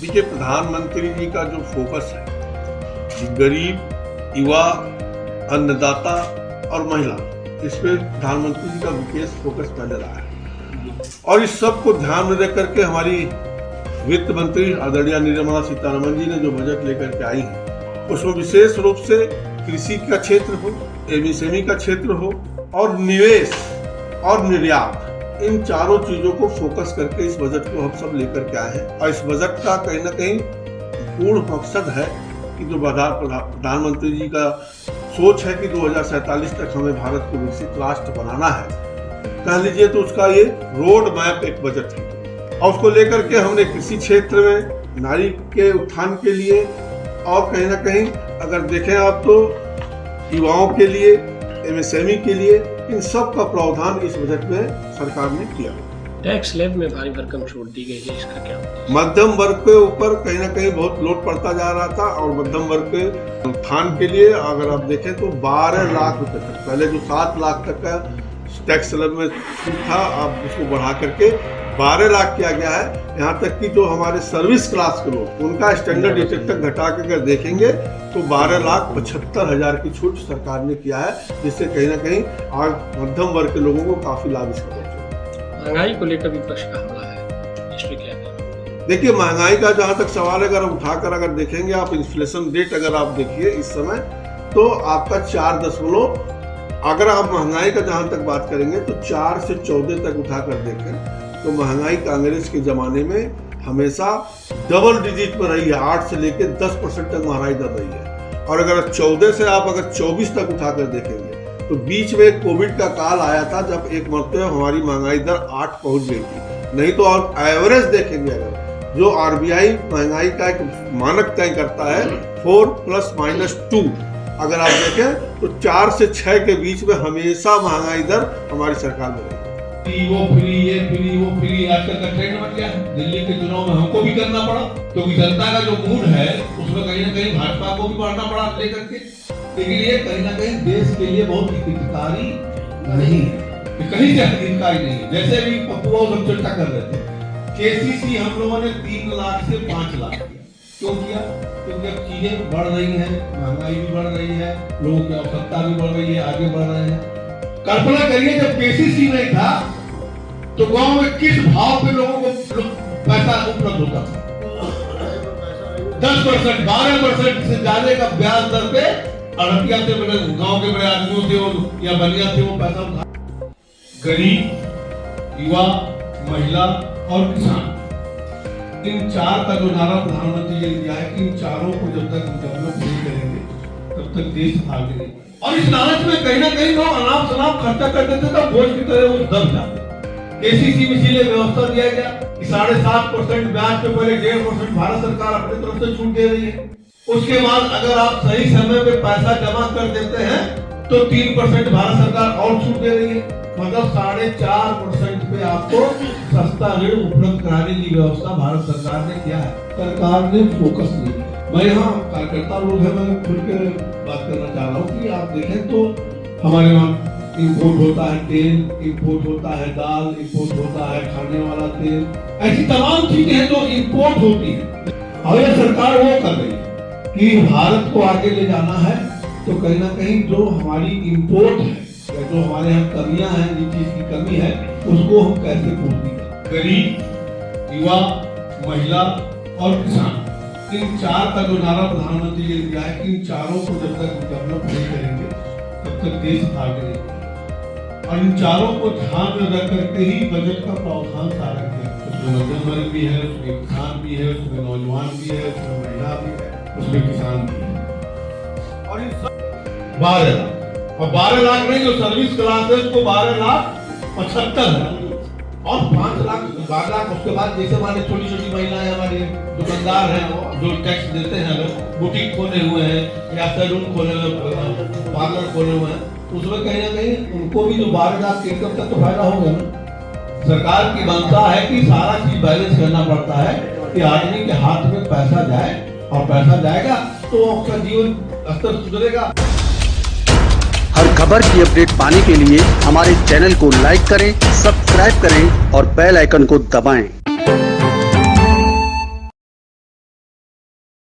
देखिए, प्रधानमंत्री जी का जो फोकस है गरीब, युवा, अन्नदाता और महिला, इस पे प्रधानमंत्री जी का विशेष फोकस नजर आया है। और इस सब को ध्यान में रख करके हमारी वित्त मंत्री आदरणीय निर्मला सीतारमण जी ने जो बजट लेकर के आई है, उसमें विशेष रूप से कृषि का क्षेत्र हो, एमएसएमई का क्षेत्र हो और निवेश और निर्यात, इन चारों चीजों को फोकस करके इस बजट को हम सब लेकर के आए हैं। और इस बजट का कहीं ना कहीं पूर्ण मकसद है कि जो प्रधानमंत्री जी का सोच है कि 2047 तक हमें भारत को विकसित राष्ट्र बनाना है, कह लीजिए तो उसका ये रोड मैप एक बजट है। और उसको लेकर के हमने कृषि क्षेत्र में नारी के उत्थान के लिए और कहीं ना कहीं अगर देखें आप तो युवाओं के लिए, एमएसएमई के लिए, इन सब का प्रावधान इस बजट में सरकार ने किया। टैक्स स्लैब में भारी भरकम छूट दी गई है, इसका क्या? मध्यम वर्ग के ऊपर कहीं ना कहीं बहुत लोड पड़ता जा रहा था और मध्यम वर्ग के उत्थान के लिए अगर आप देखें तो 12 लाख रुपए तक, पहले जो 7 लाख तक का टैक्स स्लैब में छूट था, अब उसको बढ़ा करके 12 लाख किया गया है। यहाँ तक कि जो हमारे सर्विस क्लास के लोग, उनका स्टैंडर्ड ड्यूटी तक घटा के अगर देखेंगे तो 12,75,000 की छूट सरकार ने किया है, जिससे कहीं ना कहीं आज मध्यम वर्ग के लोगों को काफी लाभ इसका पहुंचा। महंगाई को लेकर विपक्ष का हमला है, इस पे क्या कहेंगे? देखिए, महंगाई का जहां तक सवाल है, अगर उठाकर अगर देखेंगे आप इन्फ्लेशन रेट अगर आप देखिए इस समय तो आपका 4 अगर आप महंगाई का जहां तक बात करेंगे तो 4 से 14 तक उठाकर देखें तो महंगाई कांग्रेस के जमाने में हमेशा डबल डिजिट पर रही है, 8 से लेकर 10% तक महंगाई दर रही है। और अगर 14 से आप अगर 24 तक उठाकर देखेंगे तो बीच में कोविड का काल आया था जब एक मरतबा हमारी महंगाई दर 8 पहुंच गई थी। नहीं तो आप एवरेज देखेंगे, अगर जो आरबीआई महंगाई का एक मानक तय करता है 4+-2, अगर आप देखें तो 4 से 6 के बीच में हमेशा महंगाई दर हमारी सरकार में रही। वो फ्री, ये फ्री, वो फ्री, आजकल का ट्रेंड बन गया है। दिल्ली के चुनाव में हमको भी करना पड़ा, क्योंकि जनता का जो मूड है उसमें कहीं ना कहीं भाजपा को भी बढ़ना पड़ा लेकर के। लेकिन ये कहीं ना कहीं देश के लिए बहुत हितकारी नहीं है, कहीं से हितकारी नहीं है। जैसे भी पप्पू सब चर्चा कर रहे थे, केसीसी हम लोगों ने 3 लाख से 5 लाख किया। क्यों किया? क्योंकि अब चीजें बढ़ रही हैं, महंगाई भी बढ़ रही है, लोगों की आवश्यकता भी बढ़ रही है, आगे बढ़ रहे हैं। कल्पना करिए जब केसीसी नहीं था तो गांव में किस भाव पे लोगों को पैसा उपलब्ध होता था? 10%, 12% से ज्यादा का ब्याज दर पे अड़तिया से गांव के बड़े आदमियों से या बनिया से वो पैसा उठा। गरीब, युवा, महिला और किसान, इन 4 का जो नारा प्रधानमंत्री ने दिया है कि इन चारों को जब तक हम डेवलप नहीं करेंगे तब तक देश आगे नहीं बढ़ेगा। और इस लालच में कहीं ना कहीं लोग अनाप शनाप खर्चा कर देते थे, बोझ की तरह वो दब जाते। केसीसी में इसीलिए व्यवस्था दिया गया कि 7.5% ब्याज पे पहले 1.5% भारत सरकार अपनी तरफ से छूट दे रही है। उसके बाद अगर आप सही समय पे पैसा जमा कर देते हैं तो 3% भारत सरकार और छूट दे रही है। मतलब 4.5% पे आपको सस्ता ऋण उपलब्ध कराने की व्यवस्था भारत सरकार ने किया है। सरकार ने फोकस नहीं किया। मैं यहाँ कार्यकर्ता लोग हैं, मैं खुल के बात करना चाह रहा हूँ कि आप देखें तो हमारे वहाँ इंपोर्ट होता है तेल, इंपोर्ट होता है दाल, इंपोर्ट होता है खाने वाला तेल, ऐसी तमाम चीजें हैं जो इंपोर्ट होती है। और ये सरकार वो कर रही है कि भारत को आगे ले जाना है तो कहीं ना कहीं जो हमारी इंपोर्ट है या जो हमारे यहाँ कमियां हैं, जिस चीज की कमी है उसको हम कैसे पूर्ति करें। गरीब, युवा, महिला और किसान, इन 4 का जो नारा प्रधानमंत्री ने दिया है कि इन चारों को जब तक डेवलप नहीं करेंगे तब तक देश आगे नहीं बढ़ेगा। और इन चारों को ध्यान में रख करके ही बजट का प्रावधान सारा किया। उसमें मध्यम वर्ग भी है, उसमें किसान भी है, उसमें नौजवान भी है, उसमें महिला भी है, उसमें किसान भी है। और इन सब 12 लाख, और 12 लाख नहीं, जो सर्विस क्लास है उसको 12,75,000 और 5 लाख 12 लाख। उसके बाद जैसे हमारे छोटी छोटी महिलाएं, हमारे दुकानदार हैं जो टैक्स देते हैं, अगर बुटीक खोले हुए हैं या सैलून खोले हुए, पार्लर खोले हुए हैं, उसमें कहीं ना कहीं उनको भी जो 12 लाख के इनकम तक तो फायदा होगा ना। सरकार की मंशा है कि सारा चीज बैलेंस करना पड़ता है कि आदमी के हाथ में पैसा जाए, और पैसा जाएगा तो उसका जीवन स्तर सुधरेगा। हर खबर की अपडेट पाने के लिए हमारे चैनल को लाइक करें, सब्सक्राइब करें और बेल आइकन को दबाएं।